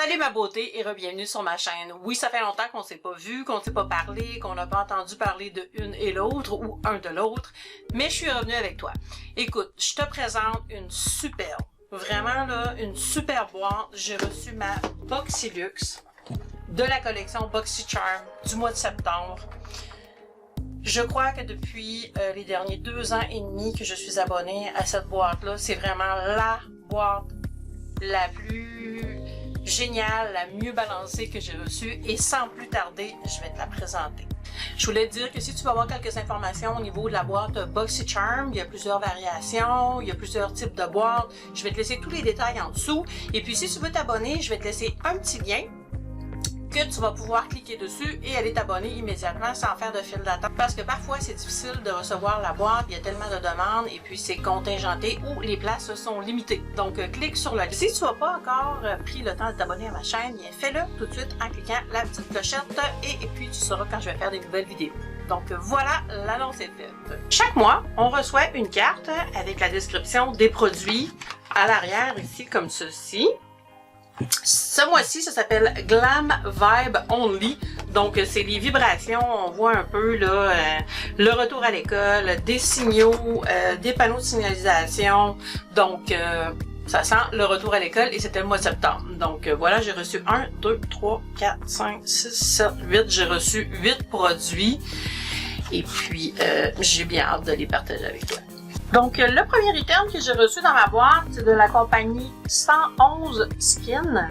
Salut ma beauté et re-bienvenue sur ma chaîne. Oui, ça fait longtemps qu'on ne s'est pas vu, qu'on ne s'est pas parlé, qu'on n'a pas entendu parler de une et l'autre ou un de l'autre, mais je suis revenue avec toi. Écoute, je te présente une superbe, vraiment là, une super boîte. J'ai reçu ma Boxylux de la collection BoxyCharm du mois de septembre. Je crois que depuis les derniers 2 ans et demi que je suis abonnée à cette boîte-là, c'est vraiment la boîte la plus géniale, la mieux balancée que j'ai reçue, et sans plus tarder, je vais te la présenter. Je voulais te dire que si tu veux avoir quelques informations au niveau de la boîte BoxyCharm, il y a plusieurs variations, il y a plusieurs types de boîtes, je vais te laisser tous les détails en dessous, et puis si tu veux t'abonner, je vais te laisser un petit lien que tu vas pouvoir cliquer dessus et aller t'abonner immédiatement sans faire de file d'attente. Parce que parfois, c'est difficile de recevoir la boîte, il y a tellement de demandes et puis c'est contingenté ou les places sont limitées. Donc, clique sur le lien. Si tu n'as pas encore pris le temps de t'abonner à ma chaîne, fais-le tout de suite en cliquant la petite clochette et puis tu sauras quand je vais faire des nouvelles vidéos. Donc voilà, l'annonce est faite. Chaque mois, on reçoit une carte avec la description des produits à l'arrière ici comme ceci. Ce mois-ci, ça s'appelle Glam Vibe Only. Donc, c'est les vibrations. On voit un peu là, le retour à l'école, des signaux, des panneaux de signalisation. Donc, ça sent le retour à l'école et c'était le mois de septembre. Donc, voilà, j'ai reçu 1, 2, 3, 4, 5, 6, 7, 8. J'ai reçu 8 produits. Et puis, j'ai bien hâte de les partager avec toi. Donc, le premier item que j'ai reçu dans ma boîte, c'est de la compagnie 111 Skin.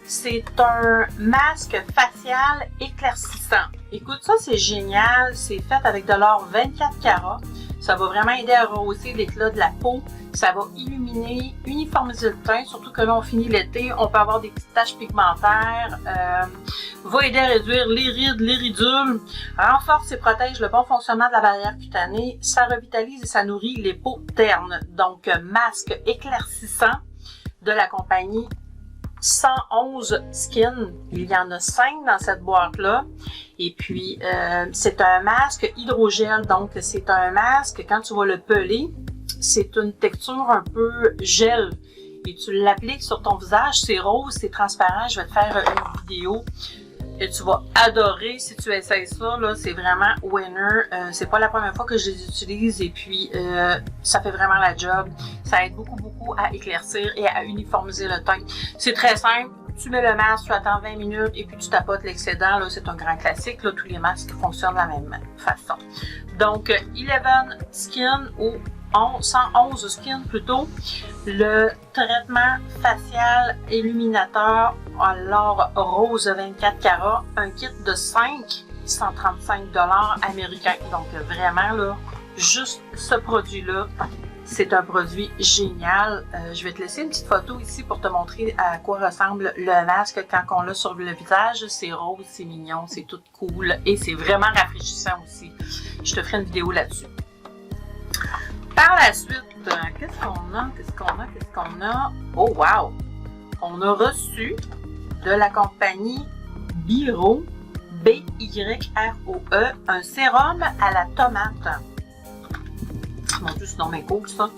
C'est un masque facial éclaircissant. Écoute, ça c'est génial. C'est fait avec de l'or 24 carats. Ça va vraiment aider à rehausser l'éclat de la peau. Ça va illuminer, uniformiser le teint, surtout que là on finit l'été, on peut avoir des petites taches pigmentaires, va aider à réduire les rides, les ridules, renforce et protège le bon fonctionnement de la barrière cutanée, ça revitalise et ça nourrit les peaux ternes. Donc masque éclaircissant de la compagnie 111 Skin, il y en a 5 dans cette boîte-là. Et puis, c'est un masque hydrogel, donc c'est un masque, quand tu vas le peler, c'est une texture un peu gel. Et tu l'appliques sur ton visage, c'est rose, c'est transparent. Je vais te faire une vidéo et tu vas adorer si tu essayes ça. Là, c'est vraiment winner. C'est pas la première fois que je les utilise et puis ça fait vraiment la job. Ça aide beaucoup à éclaircir et à uniformiser le teint. C'est très simple. Tu mets le masque, tu attends 20 minutes et puis tu tapotes l'excédent. Là, c'est un grand classique. Là, tous les masques fonctionnent de la même façon. Donc, 11 Skin ou 111 Skin plutôt, le traitement facial illuminateur à l'or rose 24 carats, un kit de 5, 135 $ américains. Donc vraiment là, juste ce produit-là, c'est un produit génial. Je vais te laisser une petite photo ici pour te montrer à quoi ressemble le masque quand on l'a sur le visage. C'est rose, c'est mignon, c'est tout cool et c'est vraiment rafraîchissant aussi. Je te ferai une vidéo là-dessus. Par la suite, qu'est-ce qu'on a? Oh wow! On a reçu de la compagnie Biro, B-Y-R-O-E, un sérum à la tomate. Mon Dieu, c'est dans mes cours, ça.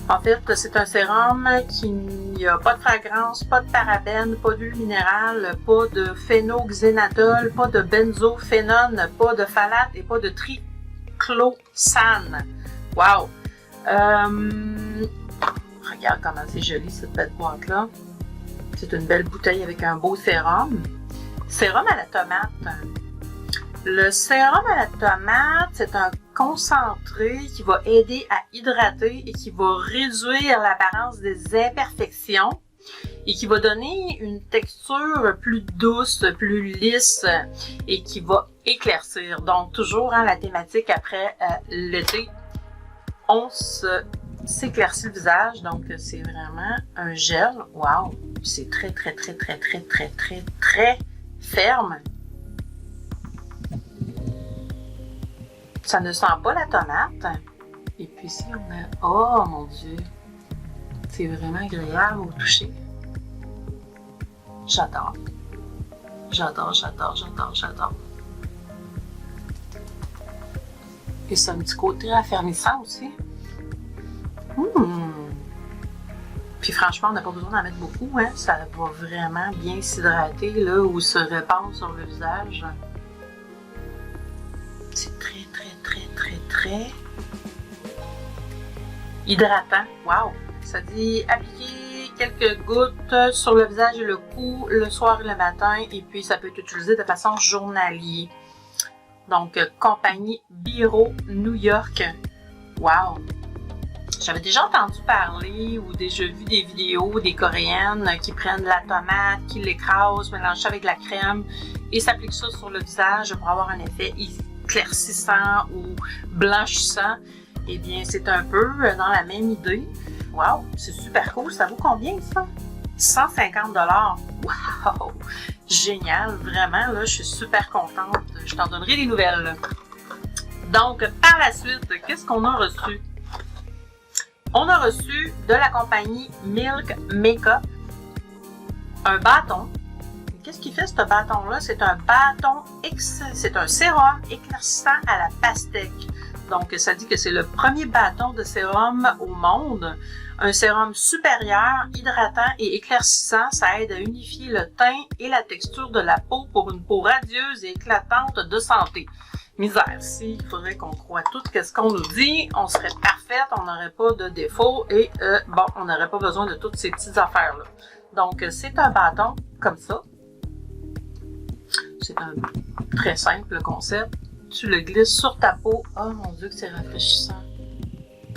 En fait, c'est un sérum qui n'a pas de fragrance, pas de parabènes, pas d'huile minérale, pas de phénoxénatol, pas de benzophénone, pas de phthalate et pas de triclosane. Wow! Regarde comment c'est joli cette belle boîte-là. C'est une belle bouteille avec un beau sérum. Sérum à la tomate. Le sérum à la tomate, c'est un concentré qui va aider à hydrater et qui va réduire l'apparence des imperfections et qui va donner une texture plus douce, plus lisse et qui va éclaircir. Donc, toujours la thématique après l'été. On s'éclaircit le visage, donc c'est vraiment un gel. Wow! C'est très ferme. Ça ne sent pas la tomate. Et puis ici, on a... Oh mon Dieu! C'est vraiment agréable au toucher. J'adore. J'adore. Et c'est un petit côté raffermissant aussi. Puis franchement, on n'a pas besoin d'en mettre beaucoup, hein? Ça va vraiment bien s'hydrater, là, ou se répandre sur le visage. C'est très, très, très, très, très hydratant. Wow! Ça dit appliquer quelques gouttes sur le visage et le cou le soir et le matin, et puis ça peut être utilisé de façon journalière. Donc, compagnie Biro New York. Wow! J'avais déjà entendu parler ou déjà vu des vidéos des Coréennes qui prennent la tomate, qui l'écrasent, mélangent ça avec de la crème et s'appliquent ça sur le visage pour avoir un effet éclaircissant ou blanchissant. Eh bien, c'est un peu dans la même idée. Wow! C'est super cool. Ça vaut combien, ça? 150 $. Wow! Génial! Vraiment, là, je suis super contente. Je t'en donnerai des nouvelles. Donc, par la suite, qu'est-ce qu'on a reçu? On a reçu de la compagnie Milk Makeup un bâton. Qu'est-ce qu'il fait ce bâton-là? C'est un bâton, c'est un sérum éclaircissant à la pastèque. Donc, ça dit que c'est le premier bâton de sérum au monde. Un sérum supérieur, hydratant et éclaircissant, ça aide à unifier le teint et la texture de la peau pour une peau radieuse et éclatante de santé. Misère, s'il faudrait qu'on croie tout ce qu'on nous dit, on serait parfaite, on n'aurait pas de défaut et bon, on n'aurait pas besoin de toutes ces petites affaires-là. Donc, c'est un bâton comme ça. C'est un très simple concept. Tu le glisses sur ta peau. Oh mon Dieu que c'est rafraîchissant.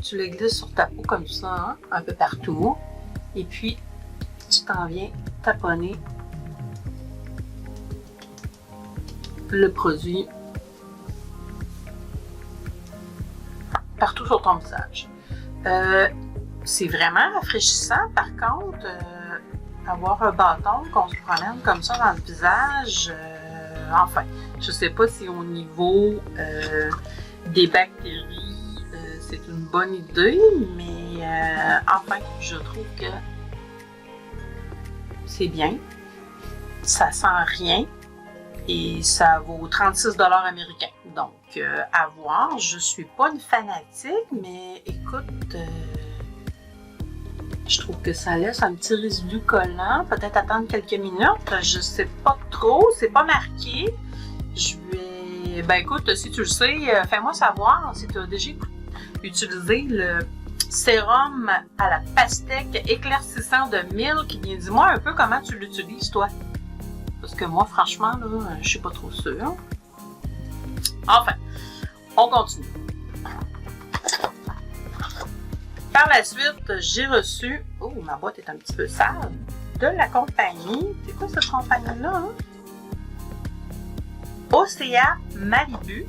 Tu le glisses sur ta peau comme ça, hein, un peu partout. Et puis, tu t'en viens taponner le produit partout sur ton visage. C'est vraiment rafraîchissant, par contre, avoir un bâton qu'on se promène comme ça dans le visage, enfin, je sais pas si au niveau des bactéries, c'est une bonne idée, mais enfin, je trouve que c'est bien, ça sent rien et ça vaut 36 $ américains. Donc, à voir, je suis pas une fanatique, mais écoute, je trouve que ça laisse un petit résidu collant, peut-être attendre quelques minutes, je sais pas trop, c'est pas marqué. Je vais, ben écoute, si tu le sais, fais-moi savoir si tu as déjà utilisé le sérum à la pastèque éclaircissant de Milk. Bien, dis-moi un peu comment tu l'utilises, toi. Parce que moi, franchement, là, je suis pas trop sûre. Enfin, on continue. Par la suite, j'ai reçu, oh, ma boîte est un petit peu sale, de la compagnie, c'est quoi cette compagnie-là? Hein? Osea Malibu.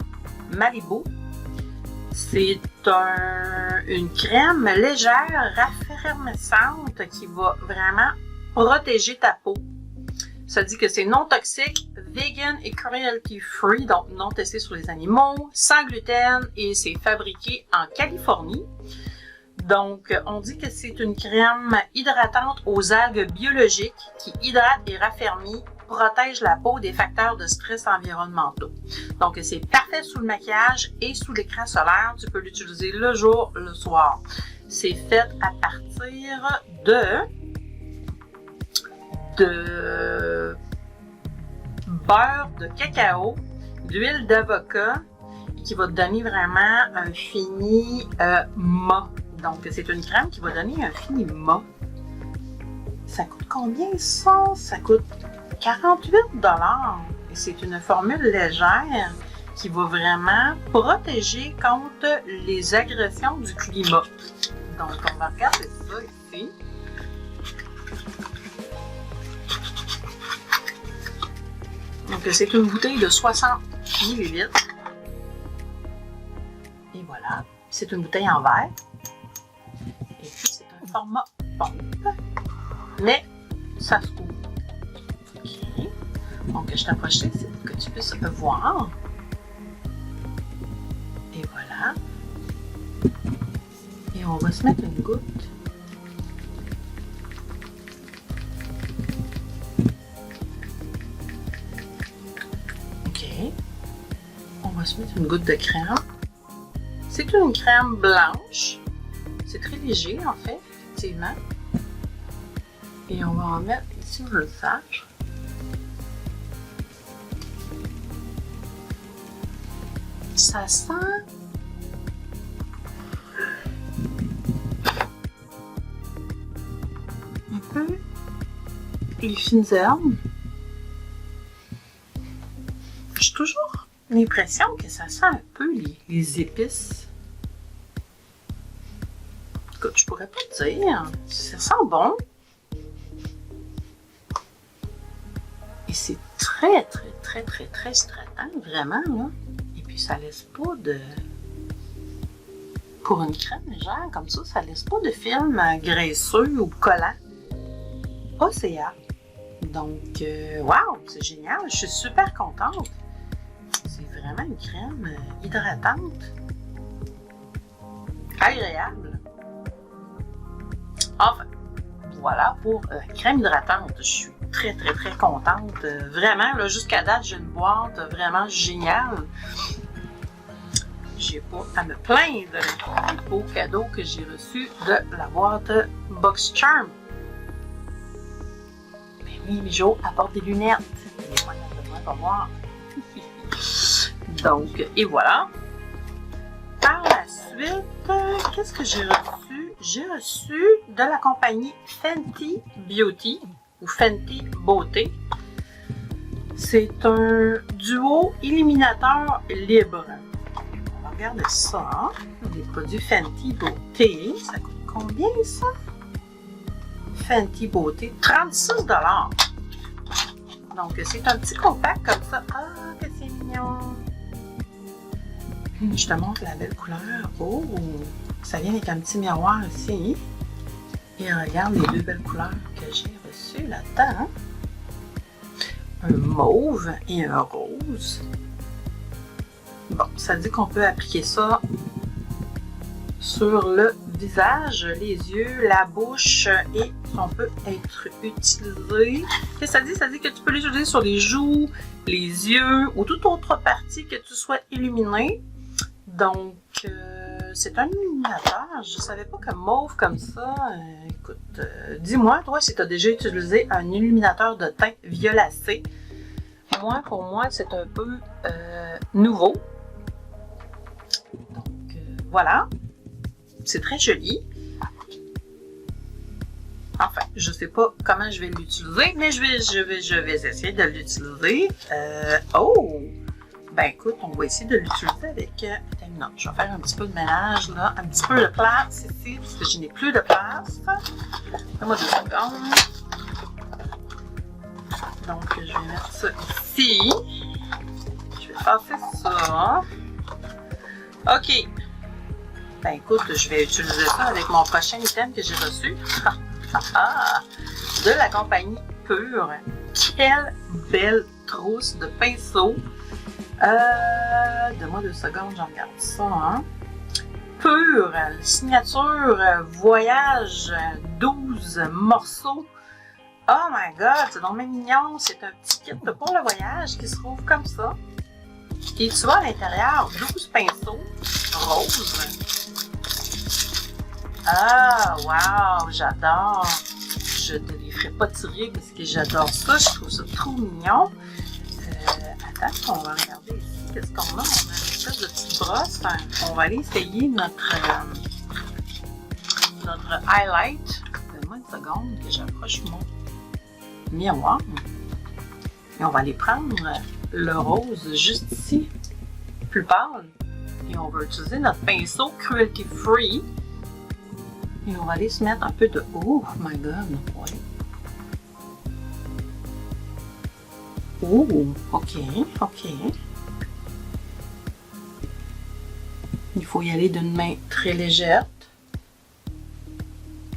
C'est une crème légère, raffermissante qui va vraiment protéger ta peau. Ça dit que c'est non toxique, vegan et cruelty free, donc non testé sur les animaux, sans gluten et c'est fabriqué en Californie. Donc, on dit que c'est une crème hydratante aux algues biologiques qui hydrate et raffermit, protège la peau des facteurs de stress environnementaux. Donc, c'est parfait sous le maquillage et sous l'écran solaire. Tu peux l'utiliser le jour, le soir. C'est fait à partir de beurre de cacao, d'huile d'avocat qui va te donner vraiment un fini mat. Donc, c'est une crème qui va donner un fini mat. Ça coûte combien ça? Ça coûte 48 $. Et c'est une formule légère qui va vraiment protéger contre les agressions du climat. Donc, on va regarder ça ici. Donc, c'est une bouteille de 60 ml. Et voilà, c'est une bouteille en verre. Et puis, c'est un format pompe. Mais, ça se ouvre. OK. Donc, je t'approche ici pour que tu puisses voir. Et voilà. Et on va se mettre une goutte. OK. On va se mettre une goutte de crème. C'est une crème blanche. C'est très léger, en fait, effectivement. Et on va en mettre ici dans le visage. Ça sent un peu les fines herbes. J'ai toujours l'impression que ça sent un peu les épices. Écoute, je pourrais pas te dire. Ça sent bon. Et c'est très hydratant, vraiment, là. Et puis ça laisse pas de... Pour une crème légère comme ça laisse pas de film graisseux ou collant. Océan. Donc, wow, c'est génial. Je suis super contente. C'est vraiment une crème hydratante. Agréable. Enfin, voilà pour la crème hydratante. Je suis très contente. Vraiment, là, jusqu'à date, j'ai une boîte vraiment géniale. J'ai pas à me plaindre des beaux cadeaux que j'ai reçus de la boîte Box Charm. Ben oui, Mijo apporte des lunettes. Les moyens de moi pas voir. Donc, et voilà. Par la suite, qu'est-ce que j'ai reçu? J'ai reçu de la compagnie Fenty Beauty ou Fenty Beauté. C'est un duo illuminateur libre. On va regarder ça. Hein? Les produits Fenty Beauté. Ça coûte combien ça? Fenty Beauté, 36 $. Donc, c'est un petit compact comme ça. Ah, que c'est mignon! Je te montre la belle couleur. Oh! Ça vient avec un petit miroir ici. Et regarde les deux belles couleurs que j'ai reçues là-dedans. Hein? Un mauve et un rose. Bon, ça dit qu'on peut appliquer ça sur le visage, les yeux, la bouche et on peut être utilisé. Qu'est-ce que ça dit? Ça dit que tu peux l'utiliser sur les joues, les yeux ou toute autre partie que tu souhaites illuminer. Donc, c'est un illuminateur. Je ne savais pas que mauve comme ça. Écoute, dis-moi, toi, si tu as déjà utilisé un illuminateur de teint violacé. Moi, pour moi, c'est un peu nouveau. Donc, voilà. C'est très joli. Enfin, je ne sais pas comment je vais l'utiliser, mais je vais essayer de l'utiliser. Oh! Ben écoute, on va essayer de l'utiliser avec... Non, je vais faire un petit peu de ménage, là. Un petit peu de place ici, parce que je n'ai plus de place. Donne-moi 2 secondes. Donc, je vais mettre ça ici. Je vais passer ça. OK. Ben écoute, je vais utiliser ça avec mon prochain item que j'ai reçu. De la compagnie Pure. Quelle belle trousse de pinceaux. Donne-moi 2 secondes, j'en regarde ça. Hein. Pure, signature voyage, 12 morceaux. Oh my god, c'est donc mignon. C'est un petit kit pour le voyage qui se trouve comme ça. Et tu vois à l'intérieur, 12 pinceaux roses. Ah, wow, j'adore. Je ne les ferai pas tirer parce que j'adore ça. Je trouve ça trop mignon. Attends, on va regarder ici. Qu'est-ce qu'on a? On a une espèce de petite brosse. Enfin, on va aller essayer notre highlight. Donne-moi une seconde que j'approche mon miroir. Et on va aller prendre le rose juste ici, plus pâle. Et on va utiliser notre pinceau cruelty free. Et on va aller se mettre un peu de... Oh my god! Ouais. Oh, ok. Il faut y aller d'une main très légère.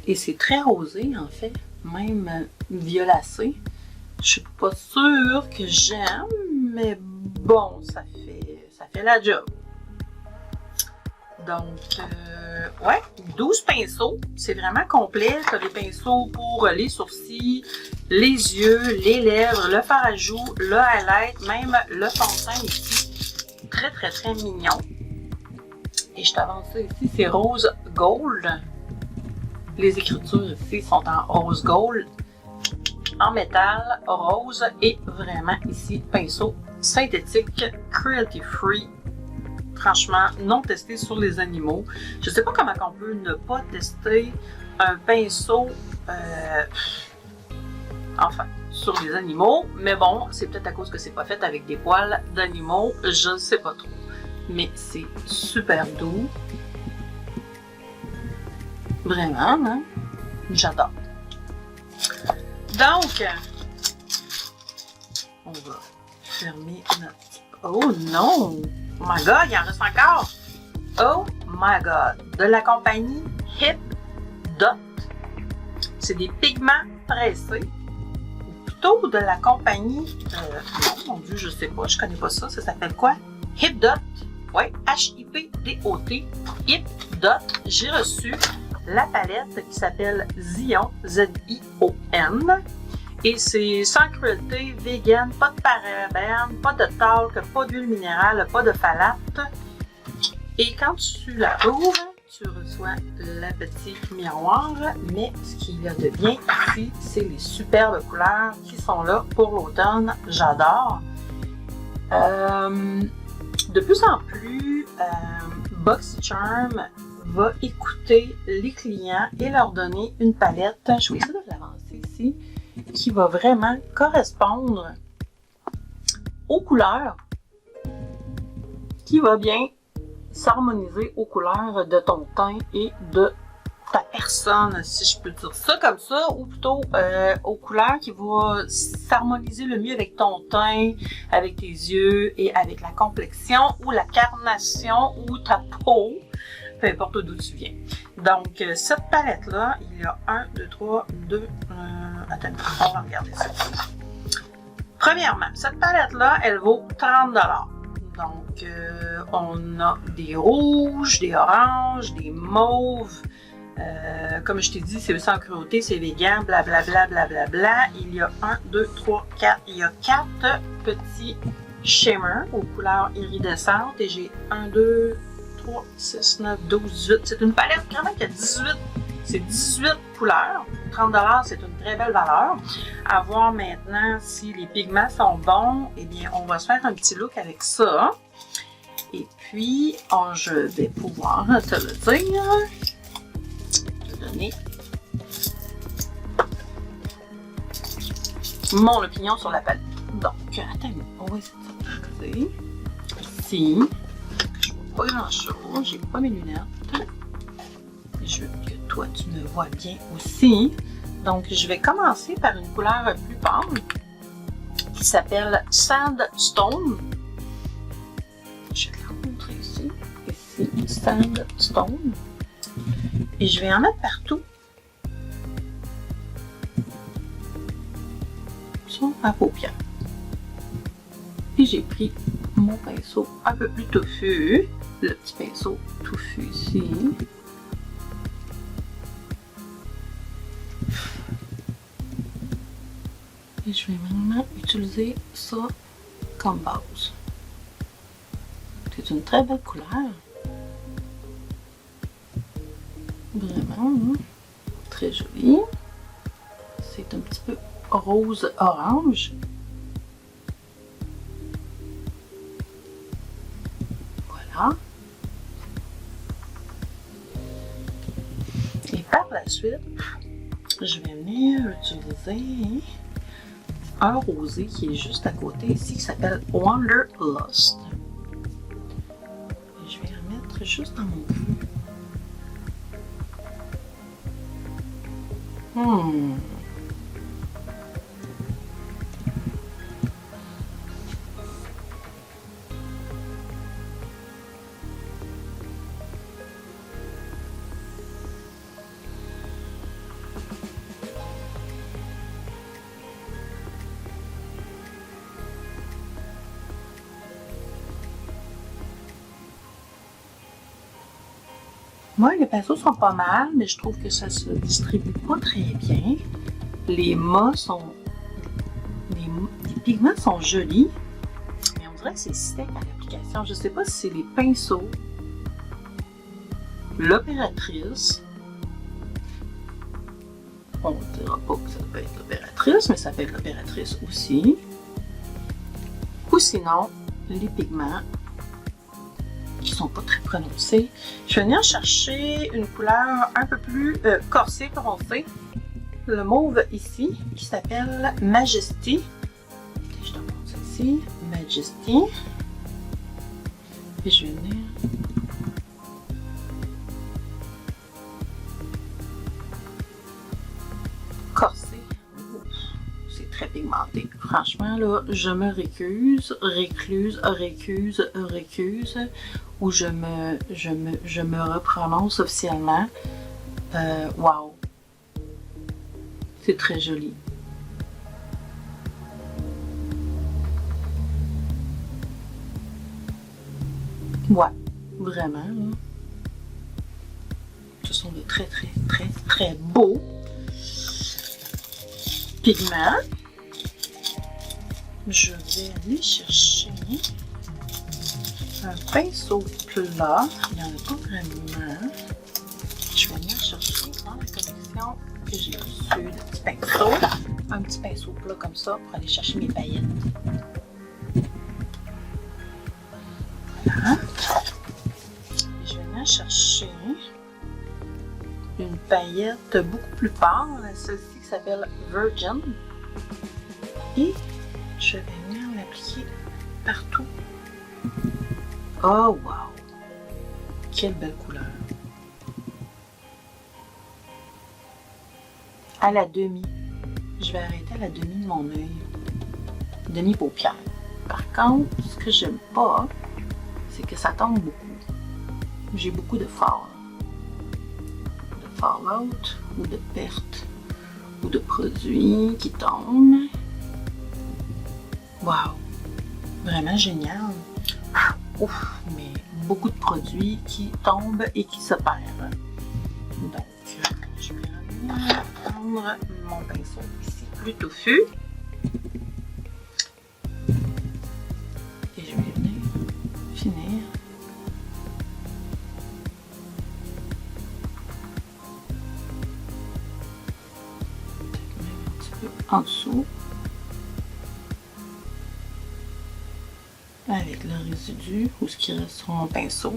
Et c'est très rosé en fait, même violacé. Je suis pas sûre que j'aime, mais bon, ça fait la job. Donc, ouais, 12 pinceaux, c'est vraiment complet. Tu as des pinceaux pour les sourcils, les yeux, les lèvres, le fard à joues, le highlight, même le fond de teint ici. Très mignon. Et je t'avance ça ici, c'est rose gold. Les écritures ici sont en rose gold. en métal rose et vraiment ici, pinceau synthétique, cruelty free. Franchement, non testé sur les animaux. Je sais pas comment on peut ne pas tester un pinceau enfin, sur les animaux, mais bon, c'est peut-être à cause que c'est pas fait avec des poils d'animaux, je ne sais pas trop. Mais c'est super doux. Vraiment, hein? J'adore. Donc, on va fermer notre... Oh non! Oh my god, il en reste encore! Oh my god! De la compagnie Hip Dot. C'est des pigments pressés. Ou plutôt de la compagnie... non, mon Dieu, je sais pas, je connais pas ça. Ça s'appelle quoi? Hip Dot. Oui, H-I-P-D-O-T. Hip Dot. J'ai reçu la palette qui s'appelle Zion, Z-I-O-N. Et c'est sans cruauté, vegan, pas de parabènes, pas de talc, pas d'huile minérale, pas de phthalate. Et quand tu la ouvres, tu reçois le petit miroir. Mais ce qu'il y a de bien ici, c'est les superbes couleurs qui sont là pour l'automne. J'adore. De plus en plus, BoxyCharm va écouter les clients et leur donner une palette. Je vais essayer de l'avancer ici. Qui va vraiment correspondre aux couleurs, qui va bien s'harmoniser aux couleurs de ton teint et de ta personne, si je peux dire ça comme ça, ou plutôt aux couleurs qui vont s'harmoniser le mieux avec ton teint, avec tes yeux et avec la complexion ou la carnation ou ta peau, peu importe d'où tu viens. Donc, cette palette-là, il y a 1, 2, 3, 2... attends, on va regarder ça. Premièrement, cette palette-là, elle vaut 30 $. Donc, on a des rouges, des oranges, des mauves. Comme je t'ai dit, c'est sans cruauté, c'est vegan, blablabla, blablabla. Il y a 1, 2, 3, 4. Il y a 4 petits shimmers aux couleurs iridescentes. Et j'ai 1, 2, 3, 6, 9, 12, 18. C'est une palette quand même qui a 18. C'est 18 couleurs. 30 $, c'est une très belle valeur. À voir maintenant si les pigments sont bons. Eh bien, on va se faire un petit look avec ça. Et puis, je vais pouvoir te le dire. Te donner mon opinion sur la palette. Donc, attends, on va essayer de se passer. Ici, je vois pas grand chose. J'ai pas mes lunettes. Je veux que toi, tu me vois bien aussi. Donc, je vais commencer par une couleur plus pâle qui s'appelle Sandstone. Je vais te la montrer ici. Ici, Sandstone. Et je vais en mettre partout. Sur ma paupière. Et j'ai pris mon pinceau un peu plus touffu. Le petit pinceau touffu ici. Et je vais vraiment utiliser ça comme base. C'est une très belle couleur. Vraiment, hein? Très jolie. C'est un petit peu rose-orange. Voilà. Et par la suite, je vais venir utiliser un rosé qui est juste à côté ici qui s'appelle Wanderlust. Et je vais le mettre juste dans mon cou. Moi, les pinceaux sont pas mal, mais je trouve que ça se distribue pas très bien. Les mâts sont... Les pigments sont jolis, mais on dirait que c'est sec à l'application. Je sais pas si c'est les pinceaux, l'opératrice, On ne dira pas que ça peut être l'opératrice, mais ça peut être l'opératrice aussi. Ou sinon, les pigments qui sont pas très prononcés. Je vais venir chercher une couleur un peu plus corsée, foncée. Le mauve ici, qui s'appelle Majesty. Je te montre ça ici. Majesty. Et je vais venir corser. C'est très pigmenté. Franchement, là, je me récuse, récuse, ou je me reprononce officiellement. Wow! C'est très joli. Ouais, vraiment, là. Ce sont de très beaux pigments. Je vais aller chercher un pinceau plat. Il n'y en a pas vraiment. Je vais venir chercher dans la collection que j'ai reçue de petits pinceaux. Un petit pinceau plat comme ça pour aller chercher mes paillettes. Voilà. Et je vais venir chercher une paillette beaucoup plus pâle, celle-ci qui s'appelle Virgin. Et je vais venir l'appliquer partout. Oh wow! Quelle belle couleur! À la demi. Je vais arrêter à la demi de mon œil. Demi-paupière. Par contre, ce que j'aime pas, c'est que ça tombe beaucoup. J'ai beaucoup de fall. De fallout ou de perte. Ou de produits qui tombent. Wow! Vraiment génial! Ouf! Mais beaucoup de produits qui tombent et qui se perdent. Donc, je vais prendre mon pinceau ici plus touffu. Et je vais venir finir. Peut-être même un petit peu en dessous. Avec le résidu ou ce qui reste sur mon pinceau.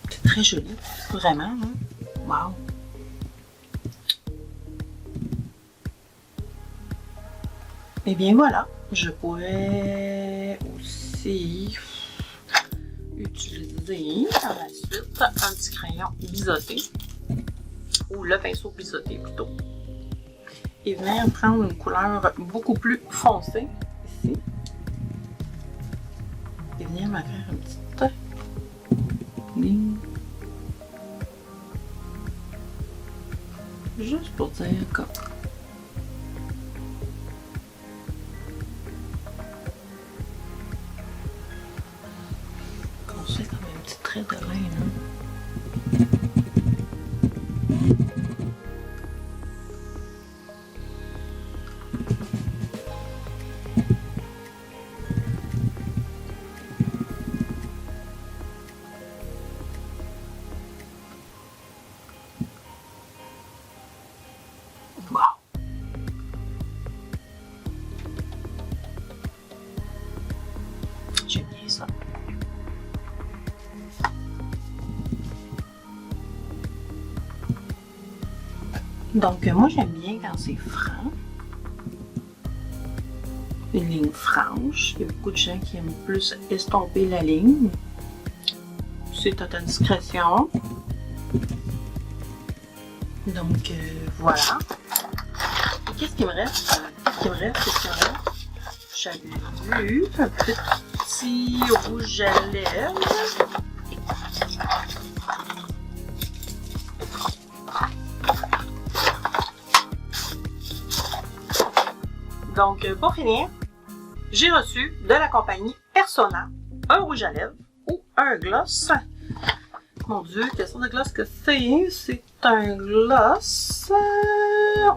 C'est très joli, vraiment. Hein? Wow! Et bien voilà, je pourrais aussi utiliser par la suite un petit crayon biseauté, ou le pinceau biseauté plutôt. Et venir prendre une couleur beaucoup plus foncée, ici. Et venir me faire une petite ligne. Juste pour dire comme... qu'on fait comme un petit trait de lin, hein. J'aime bien ça. Donc, moi, j'aime bien quand c'est franc. Une ligne franche. Il y a beaucoup de gens qui aiment plus estomper la ligne. C'est à ta discrétion. Donc, voilà. Et qu'est-ce qui me reste? J'avais vu un petit rouge à lèvres. Donc, pour finir, j'ai reçu de la compagnie Persona un rouge à lèvres ou un gloss. Mon Dieu, quelle sorte de gloss que c'est? C'est un gloss.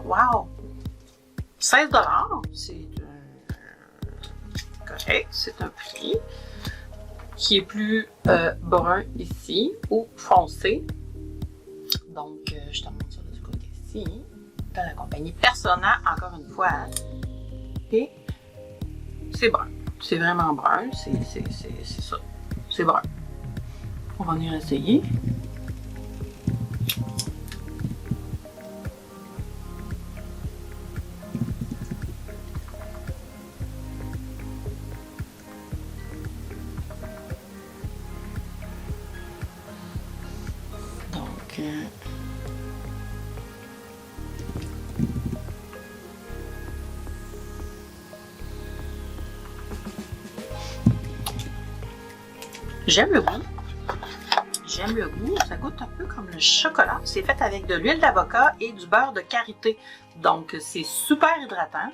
Wow! 16 $. C'est correct, c'est un prix qui est plus brun ici ou foncé. Donc, je te montre ça de ce côté-ci. T'as la compagnie Persona, encore une fois. Hein? Et c'est brun. C'est vraiment brun. C'est ça. C'est brun. On va venir essayer. Donc, j'aime le goût. J'aime le goût. Ça goûte un peu comme le chocolat. C'est fait avec de l'huile d'avocat et du beurre de karité. Donc, c'est super hydratant.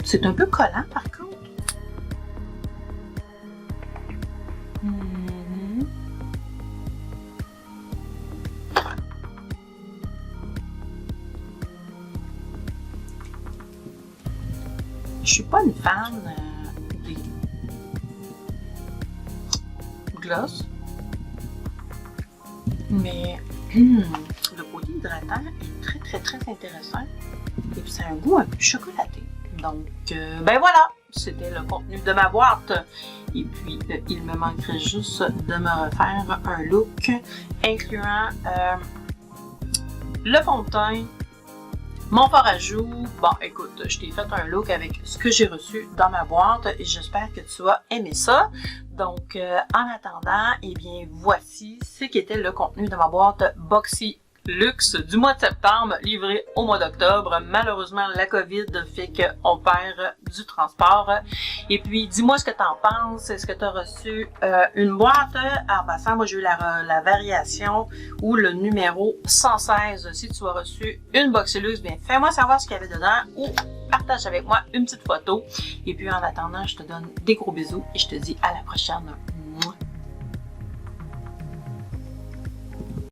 C'est un peu collant, par contre. Je suis pas une fan des gloss, mais le côté hydratant est très intéressant et puis ça a un goût un peu chocolaté. Donc ben voilà, c'était le contenu de ma boîte et puis il me manquerait juste de me refaire un look incluant le fond de teint, mon fard à joues. Bon, écoute, je t'ai fait un look avec ce que j'ai reçu dans ma boîte et j'espère que tu vas aimer ça. Donc, en attendant, eh bien, voici ce qui était le contenu de ma boîte Boxy Luxe du mois de septembre, livré au mois d'octobre. Malheureusement, la COVID fait qu'on perd du transport. Et puis, dis-moi ce que tu en penses. Est-ce que tu as reçu une boîte? En passant, moi, j'ai eu la variation ou le numéro 116. Si tu as reçu une Boxy Luxe, bien, fais-moi savoir ce qu'il y avait dedans ou partage avec moi une petite photo. Et puis, en attendant, je te donne des gros bisous et je te dis à la prochaine.